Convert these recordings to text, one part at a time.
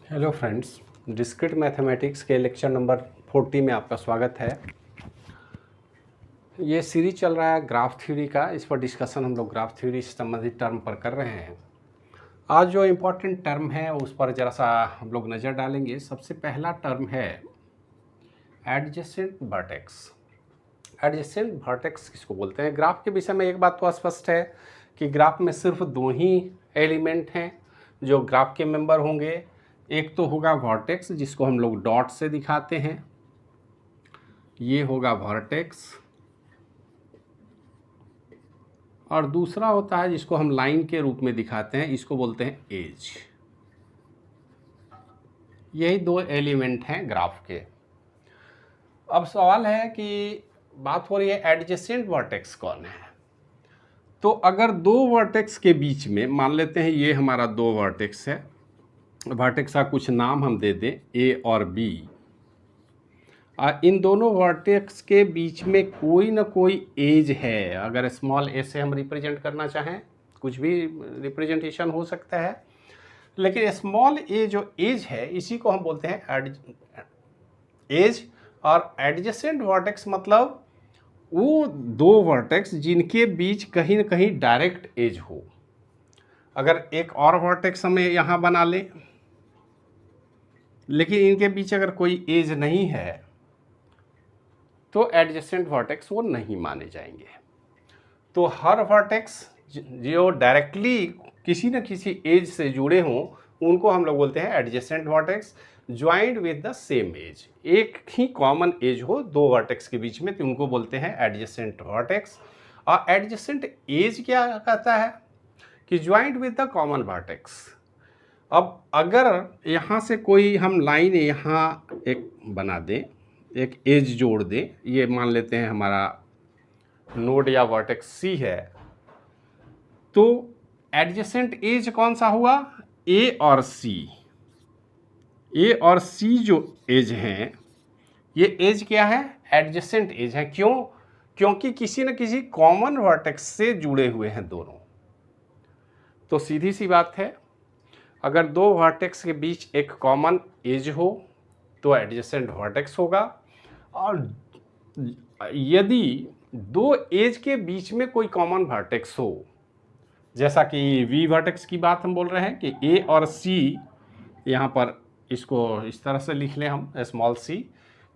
Hello friends, discrete mathematics के lecture number 40 में आपका स्वागत है। ये सीरीज चल रहा है ग्राफ थ्योरी का। इस पर डिस्कशन हम लोग ग्राफ थ्योरी से संबंधित टर्म पर कर रहे हैं। आज जो इम्पोर्टेंट टर्म है उस पर ज़रा सा हम लोग नज़र डालेंगे। सबसे पहला टर्म है एडजेसेंट वर्टेक्स। एडजेसेंट वर्टेक्स किसको बोलते हैं? ग्राफ के विषय में एक बात तो स्पष्ट है कि ग्राफ में सिर्फ दो ही एलिमेंट हैं जो ग्राफ के मेंबर होंगे। एक तो होगा वर्टेक्स जिसको हम लोग डॉट से दिखाते हैं, ये होगा वर्टेक्स, और दूसरा होता है जिसको हम लाइन के रूप में दिखाते हैं, इसको बोलते हैं एज। यही दो एलिमेंट हैं ग्राफ के। अब सवाल है कि बात हो रही है एडजेसेंट वर्टेक्स कौन है। तो अगर दो वर्टेक्स के बीच में मान लेते हैं ये हमारा दो वर्टेक्स है, वर्टेक्स का कुछ नाम हम दे दें ए और बी, इन दोनों वर्टेक्स के बीच में कोई ना कोई एज है। अगर स्मॉल ए से हम रिप्रेजेंट करना चाहें, कुछ भी रिप्रेजेंटेशन हो सकता है, लेकिन स्मॉल ए जो एज है इसी को हम बोलते हैं एज। और एडजेसेंट वर्टेक्स मतलब वो दो वर्टेक्स जिनके बीच कहीं ना कहीं डायरेक्ट एज हो। अगर एक और वर्टेक्स हमें यहाँ बना लें, लेकिन इनके बीच अगर कोई एज नहीं है तो एडजेसेंट वर्टेक्स वो नहीं माने जाएंगे। तो हर वर्टेक्स जो डायरेक्टली किसी न किसी एज से जुड़े हों उनको हम लोग बोलते हैं adjacent vertex joined with the same edge. एक ही कॉमन एज हो दो वर्टेक्स के बीच में तो उनको बोलते हैं एडजेसेंट वर्टेक्स। और एडजेसेंट एज क्या कहता है कि joined with the common vertex. अब अगर यहाँ से कोई हम लाइन यहाँ एक बना दें, एक एज जोड़ दें, ये मान लेते हैं हमारा नोड या वर्टेक्स सी है, तो एडजेसेंट एज कौन सा हुआ? ए और सी। ए और सी जो एज हैं, ये एज क्या है? एडजेसेंट एज है। क्यों? क्योंकि किसी न किसी कॉमन वर्टेक्स से जुड़े हुए हैं दोनों। तो सीधी सी बात है, अगर दो वर्टेक्स के बीच एक कॉमन एज हो तो एडजेसेंट वर्टेक्स होगा। और यदि दो एज के बीच में कोई कॉमन वर्टेक्स हो, जैसा कि वी वर्टेक्स की बात हम बोल रहे हैं कि ए और सी, यहाँ पर इसको इस तरह से लिख लें हम स्मॉल सी,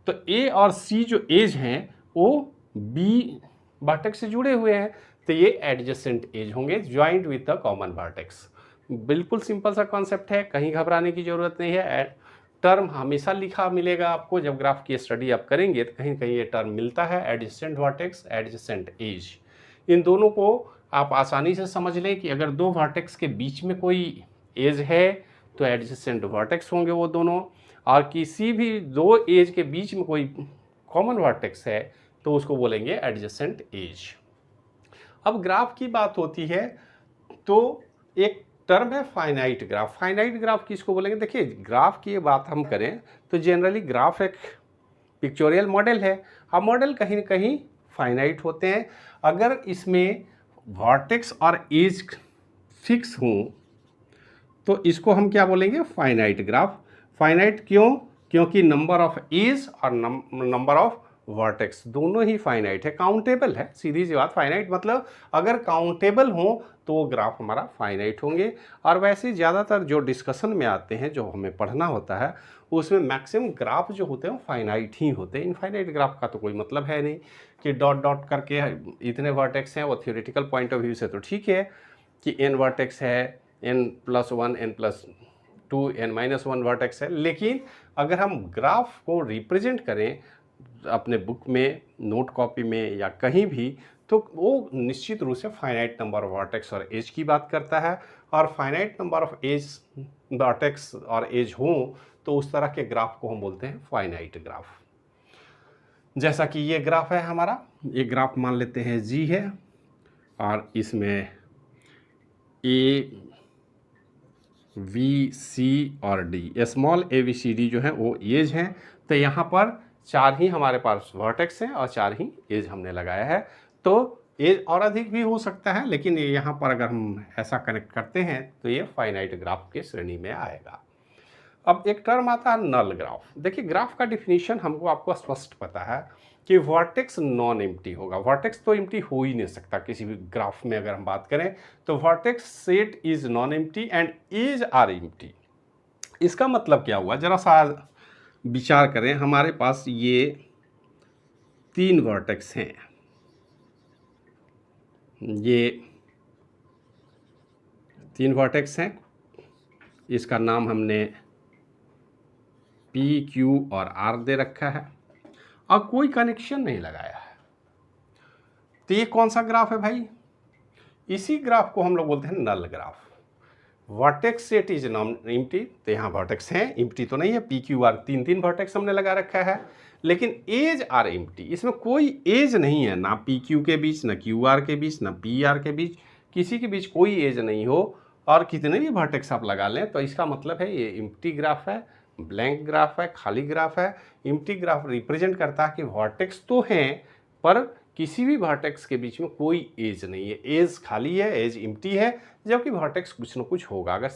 तो ए और सी जो एज हैं वो बी वर्टेक्स से जुड़े हुए हैं, तो ये एडजेसेंट एज होंगे joint with the common vertex. बिल्कुल सिंपल सा कॉन्सेप्ट है, कहीं घबराने की ज़रूरत नहीं है। टर्म हमेशा लिखा मिलेगा आपको, जब ग्राफ की स्टडी आप करेंगे तो कहीं कहीं ये टर्म मिलता है, एडजेसेंट वर्टेक्स, एडजेसेंट एज। इन दोनों को आप आसानी से समझ लें कि अगर दो वर्टेक्स के बीच में कोई एज है तो एडजेसेंट वर्टेक्स होंगे वो दोनों, और किसी भी दो एज के बीच में कोई कॉमन वर्टेक्स है तो उसको बोलेंगे एडजेसेंट एज। अब ग्राफ की बात होती है तो एक टर्म है फाइनाइट ग्राफ। फाइनाइट ग्राफ किसको बोलेंगे? देखिए, ग्राफ की बात हम करें तो जनरली ग्राफ एक पिक्चोरियल मॉडल है। अब मॉडल कहीं ना कहीं फाइनाइट होते हैं। अगर इसमें वर्टेक्स और एज फिक्स हों तो इसको हम क्या बोलेंगे? Finite graph. फाइनाइट क्यों? क्योंकि नंबर ऑफ एज और नंबर ऑफ वर्टेक्स दोनों ही फाइनाइट है, काउंटेबल है। सीधी सी बात, फाइनाइट मतलब अगर काउंटेबल हो तो वो ग्राफ हमारा फाइनाइट होंगे। और वैसे ज़्यादातर जो डिस्कशन में आते हैं, जो हमें पढ़ना होता है, उसमें मैक्सिमम ग्राफ जो होते हैं वो फाइनाइट ही होते हैं। इनफाइनाइट ग्राफ का तो कोई मतलब है नहीं कि डॉट डॉट करके इतने वर्टेक्स हैं। वो थ्योरेटिकल पॉइंट ऑफ व्यू से तो ठीक है कि n वर्टेक्स है, n+1, n+2, n-1 वर्टेक्स है, लेकिन अगर हम ग्राफ को रिप्रेजेंट करें अपने बुक में, नोट कॉपी में या कहीं भी, तो वो निश्चित रूप से फाइनाइट नंबर ऑफ वर्टेक्स और एज की बात करता है। और finite number of edge, vertex और एज हो तो उस तरह के ग्राफ को हम बोलते हैं फाइनाइट ग्राफ। जैसा कि ये ग्राफ है हमारा, ये ग्राफ मान लेते हैं जी है, और इसमें ए, वी, सी और D, small a b c d जो है वो एज हैं। तो यहाँ पर चार ही हमारे पास वर्टेक्स हैं और चार ही एज हमने लगाया है। तो एज और अधिक भी हो सकता है, लेकिन यहाँ पर अगर हम ऐसा कनेक्ट करते हैं तो ये फाइनाइट ग्राफ के श्रेणी में आएगा। अब एक टर्म आता है नल ग्राफ। देखिए ग्राफ का डिफिनीशन हमको आपको स्पष्ट पता है कि वर्टेक्स नॉन एम्प्टी होगा। वर्टेक्स तो एम्प्टी हो ही नहीं सकता किसी भी ग्राफ में। अगर हम बात करें तो vertex set is non empty and edge are empty. इसका मतलब क्या हुआ, जरा सा विचार करें। हमारे पास ये 3 वर्टेक्स हैं, ये 3 वर्टेक्स हैं, इसका नाम हमने पी क्यू और आर दे रखा है और कोई कनेक्शन नहीं लगाया है। तो ये कौन सा ग्राफ है भाई? इसी ग्राफ को हम लोग बोलते हैं null graph. Vertex set is non empty, तो यहाँ वर्टेक्स हैं, एम्प्टी तो नहीं है। पी क्यू आर 3 वर्टेक्स हमने लगा रखा है, लेकिन एज आर एम्प्टी, इसमें कोई एज नहीं है, ना पी क्यू के बीच, ना क्यू आर के बीच, ना पी आर के बीच, किसी के बीच कोई एज नहीं हो और कितने भी वर्टेक्स आप लगा लें, तो इसका मतलब है ये एम्प्टी ग्राफ है, ब्लैंक ग्राफ है, खाली ग्राफ है। एम्प्टी ग्राफ रिप्रेजेंट करता है कि वर्टेक्स तो हैं पर किसी भी वर्टेक्स के बीच में कोई एज नहीं है, एज खाली है, एज एम्प्टी है, जबकि वर्टेक्स कुछ ना कुछ होगा। अगर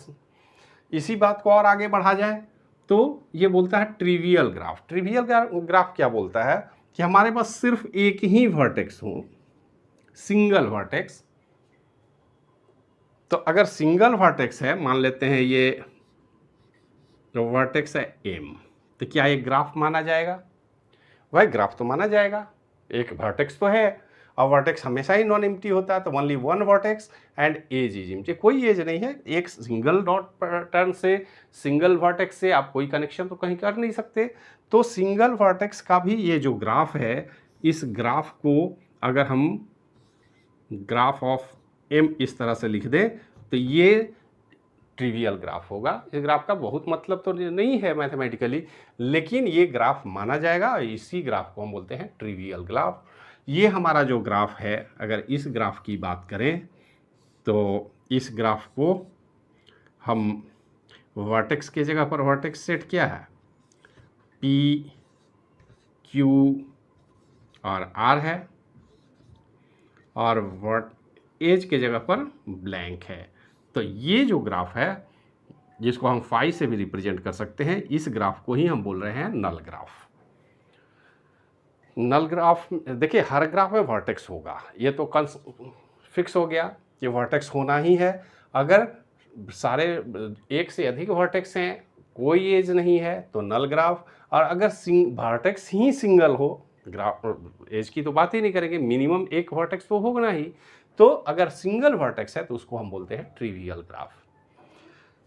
इसी बात को और आगे बढ़ा जाए तो ये बोलता है ट्रिवियल ग्राफ। ट्रिवियल ग्राफ क्या बोलता है कि हमारे पास सिर्फ एक ही वर्टेक्स हो, सिंगल वर्टेक्स। तो अगर सिंगल वर्टेक्स है, मान लेते हैं ये जो वर्टेक्स है एम, तो क्या ये ग्राफ माना जाएगा? वह ग्राफ तो माना जाएगा, एक वर्टेक्स तो है और वर्टेक्स हमेशा ही नॉन एम्प्टी होता है, तो only one vertex and edge is empty, कोई एज नहीं है। एक सिंगल डॉट पैटर्न से, सिंगल वर्टेक्स से आप कोई कनेक्शन तो कहीं कर नहीं सकते। तो सिंगल वर्टेक्स का भी ये जो ग्राफ है, इस ग्राफ को अगर हम ग्राफ ऑफ एम इस तरह से लिख दें तो ये ट्रिवियल ग्राफ होगा। इस ग्राफ का बहुत मतलब तो नहीं है मैथमेटिकली, लेकिन ये ग्राफ माना जाएगा और इसी ग्राफ को हम बोलते हैं ट्रिवियल ग्राफ। ये हमारा जो ग्राफ है, अगर इस ग्राफ की बात करें तो इस ग्राफ को हम वर्टेक्स की जगह पर वर्टेक्स सेट क्या है, पी क्यू और आर है, और एज के जगह पर ब्लैंक है। तो ये जो ग्राफ है, जिसको हम फाई से भी रिप्रेजेंट कर सकते हैं, इस ग्राफ को ही हम बोल रहे हैं नल ग्राफ। नल ग्राफ देखिए हर ग्राफ में वर्टेक्स होगा, ये तो फिक्स हो गया कि वर्टेक्स होना ही है। अगर सारे एक से अधिक वर्टेक्स हैं, कोई एज नहीं है, तो नल ग्राफ। और अगर वर्टेक्स ही सिंगल हो, ग्राफ एज की तो बात ही नहीं करेंगे, मिनिमम एक वर्टेक्स तो होगा ही। तो अगर सिंगल वर्टेक्स है तो उसको हम बोलते हैं ट्रिवियल ग्राफ।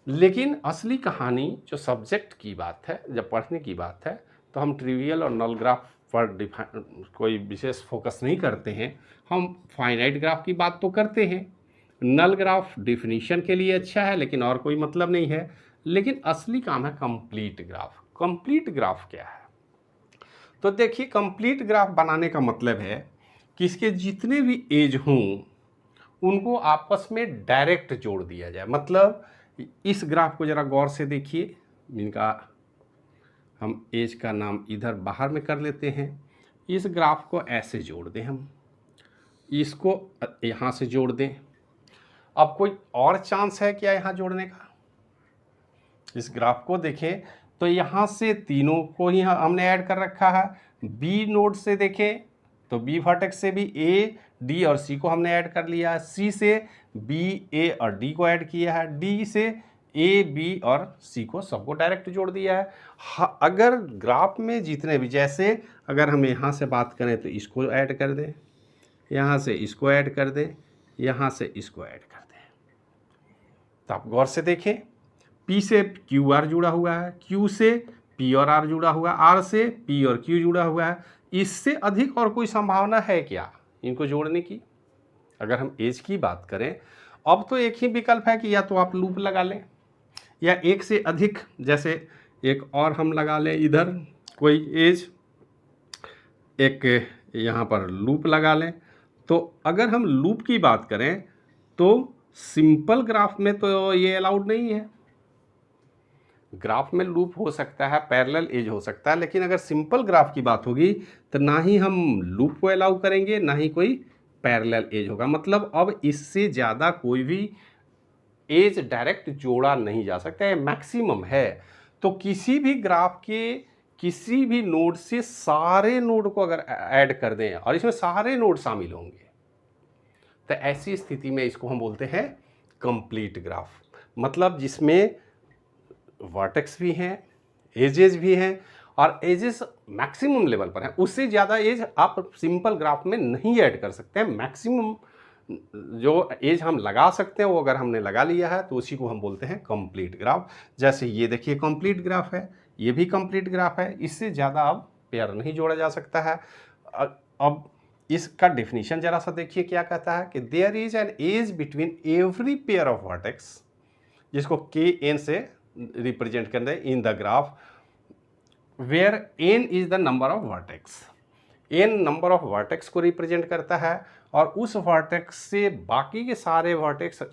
लेकिन असली कहानी जो सब्जेक्ट की बात है, जब पढ़ने की बात है, तो हम ट्रिवियल और नल ग्राफ पर कोई विशेष फोकस नहीं करते हैं। हम फाइनाइट ग्राफ की बात तो करते हैं। नल ग्राफ डिफिनीशन के लिए अच्छा है, लेकिन और कोई मतलब नहीं है। लेकिन असली काम है कंप्लीट ग्राफ। कंप्लीट ग्राफ क्या है? तो देखिए कंप्लीट ग्राफ बनाने का मतलब है कि इसके जितने भी एज हों उनको आपस में डायरेक्ट जोड़ दिया जाए। मतलब इस ग्राफ को ज़रा गौर से देखिए, जिनका हम एज का नाम इधर बाहर में कर लेते हैं। इस ग्राफ को ऐसे जोड़ दें, हम इसको यहाँ से जोड़ दें। अब कोई और चांस है क्या यहाँ जोड़ने का? इस ग्राफ को देखें तो यहाँ से तीनों को ही हमने ऐड कर रखा है। बी नोड से देखें तो बी वर्टेक्स से भी ए, डी और सी को हमने ऐड कर लिया है। सी से बी, ए और डी को ऐड किया है। डी से ए, बी और सी को सबको डायरेक्ट जोड़ दिया है। अगर ग्राफ में जितने भी, जैसे अगर हम यहाँ से बात करें तो इसको ऐड कर दें, यहाँ से इसको ऐड कर दें, यहाँ से इसको ऐड कर दें, तो आप गौर से देखें। P से क्यू आर जुड़ा हुआ है, Q से P और R जुड़ा हुआ है, R से P और Q जुड़ा हुआ है। इससे अधिक और कोई संभावना है क्या इनको जोड़ने की? अगर हम एज की बात करें, अब तो एक ही विकल्प है कि या तो आप लूप लगा लें, या एक से अधिक, जैसे एक और हम लगा लें इधर कोई एज, एक यहाँ पर लूप लगा लें। तो अगर हम लूप की बात करें तो सिंपल ग्राफ में तो ये अलाउड नहीं है। ग्राफ में लूप हो सकता है, पैरेलल एज हो सकता है, लेकिन अगर सिंपल ग्राफ की बात होगी तो ना ही हम लूप को अलाउ करेंगे, ना ही कोई पैरेलल एज होगा। मतलब अब इससे ज़्यादा कोई भी एज डायरेक्ट जोड़ा नहीं जा सकता है, मैक्सिमम है। तो किसी भी ग्राफ के किसी भी नोड से सारे नोड को अगर ऐड कर दें और इसमें सारे नोड शामिल होंगे, तो ऐसी स्थिति में इसको हम बोलते हैं कंप्लीट ग्राफ। मतलब जिसमें वर्टेक्स भी हैं, एजेस भी हैं, और एजेस मैक्सिमम लेवल पर हैं। उससे ज़्यादा एज आप सिंपल ग्राफ में नहीं ऐड कर सकते हैं। मैक्सिमम जो एज हम लगा सकते हैं वो अगर हमने लगा लिया है तो उसी को हम बोलते हैं कंप्लीट ग्राफ। जैसे ये देखिए कंप्लीट ग्राफ है, ये भी कंप्लीट ग्राफ है। इससे ज़्यादा अब पेयर नहीं जोड़ा जा सकता है। अब इसका डेफिनेशन जरा सा देखिए क्या कहता है कि there is an edge between every pair of vertex, जिसको के एन से रिप्रेजेंट कर रहे हैं in the graph, where n is the number of vertex. N number of vertex को रिप्रेजेंट करता है और उस वर्टेक्स से बाकी के सारे वर्टेक्स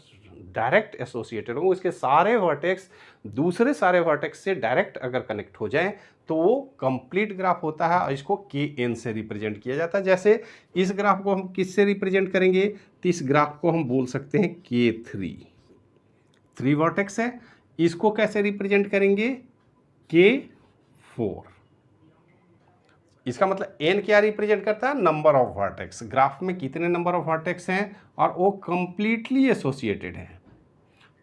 डायरेक्ट एसोसिएटेड हों। उसके सारे वर्टेक्स दूसरे सारे वर्टेक्स से डायरेक्ट अगर कनेक्ट हो जाएं तो वो कंप्लीट ग्राफ होता है और इसको के एन से रिप्रेजेंट किया जाता है। जैसे इस ग्राफ को हम किससे रिप्रेजेंट करेंगे, तो इस ग्राफ को हम बोल सकते हैं के थ्री वर्टेक्स है। इसको कैसे रिप्रेजेंट करेंगे, के फोर। इसका मतलब एन क्या रिप्रेजेंट करता है, नंबर ऑफ वर्टेक्स। ग्राफ में कितने नंबर ऑफ वर्टेक्स हैं और वो कंप्लीटली एसोसिएटेड हैं।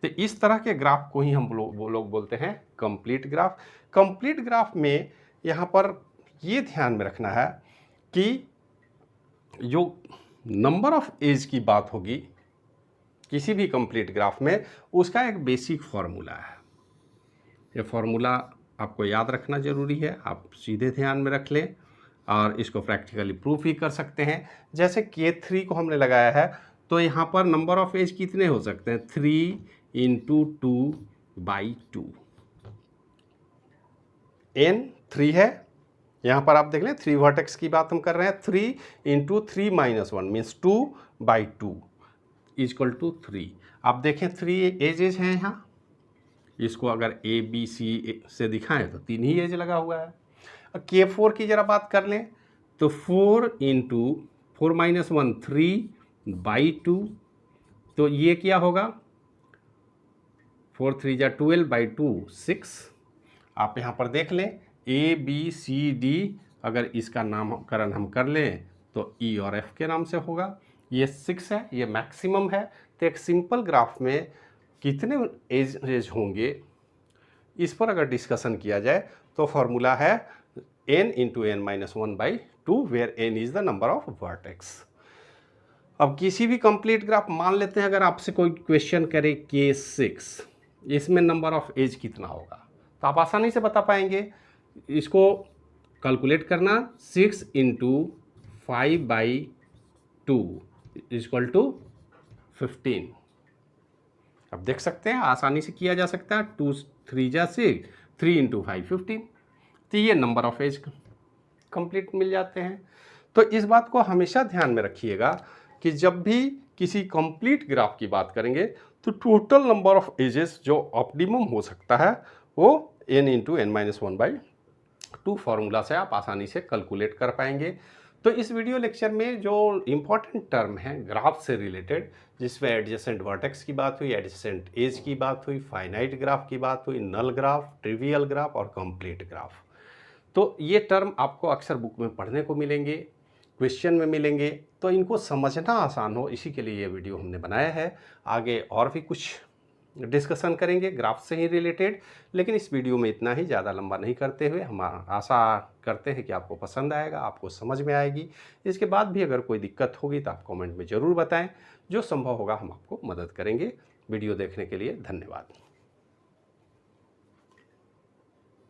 तो इस तरह के ग्राफ को ही हम लोग बोलते हैं कंप्लीट ग्राफ। कंप्लीट ग्राफ में यहाँ पर ये ध्यान में रखना है कि जो नंबर ऑफ एज की बात होगी किसी भी कंप्लीट ग्राफ में, उसका एक बेसिक फार्मूला है। ये फार्मूला आपको याद रखना ज़रूरी है, आप सीधे ध्यान में रख लें और इसको प्रैक्टिकली प्रूफ भी कर सकते हैं। जैसे K3 को हमने लगाया है तो यहाँ पर नंबर ऑफ एज कितने हो सकते हैं, 3 × 2/2। n 3 है, यहाँ पर आप देख लें 3 वर्टेक्स की बात हम कर रहे हैं। 3 × 3 - 1 मीन्स 2/2 = 3। आप देखें 3 एजेस हैं यहाँ, इसको अगर A B C से दिखाएं तो 3 ही एज लगा हुआ है। K4 की जरा बात कर लें तो 4 × 4 - 1 3/2। तो ये क्या होगा, 4 3 = 12/2 6। आप यहाँ पर देख लें A B C D, अगर इसका नामकरण हम कर लें तो E और F के नाम से होगा। ये 6 है, ये मैक्सिमम है। तो एक सिंपल ग्राफ में कितने एज होंगे इस पर अगर डिस्कशन किया जाए तो फॉर्मूला है n × n - 1/2, where n is the number of vertex. अब किसी भी कंप्लीट ग्राफ मान लेते हैं, अगर आपसे कोई क्वेश्चन करे K6, इसमें नंबर ऑफ एज कितना होगा, तो आप आसानी से बता पाएंगे। इसको कैलकुलेट करना, 6 × 5/2 = 15। अब देख सकते हैं आसानी से किया जा सकता है। 2 3 × 6, 3 × 5 15। तो ये नंबर ऑफ एज कंप्लीट मिल जाते हैं। तो इस बात को हमेशा ध्यान में रखिएगा कि जब भी किसी कंप्लीट ग्राफ की बात करेंगे तो टोटल नंबर ऑफ एजेस जो ऑप्टिमम हो सकता है वो n × n - 1/2 फार्मूला से आप आसानी से कैलकुलेट कर पाएंगे। तो इस वीडियो लेक्चर में जो इम्पोर्टेंट टर्म है ग्राफ से रिलेटेड, जिसमें एडजेसेंट वर्टेक्स की बात हुई, एडजेसेंट एज की बात हुई, फाइनाइट ग्राफ की बात हुई, नल ग्राफ, ट्रिवियल ग्राफ और कंप्लीट ग्राफ, तो ये टर्म आपको अक्सर बुक में पढ़ने को मिलेंगे, क्वेश्चन में मिलेंगे। तो इनको समझना आसान हो, इसी के लिए ये वीडियो हमने बनाया है। आगे और भी कुछ डिस्कशन करेंगे ग्राफ से ही रिलेटेड, लेकिन इस वीडियो में इतना ही, ज़्यादा लंबा नहीं करते हुए हम आशा करते हैं कि आपको पसंद आएगा, आपको समझ में आएगी। इसके बाद भी अगर कोई दिक्कत होगी तो आप कमेंट में ज़रूर बताएं, जो संभव होगा हम आपको मदद करेंगे। वीडियो देखने के लिए धन्यवाद।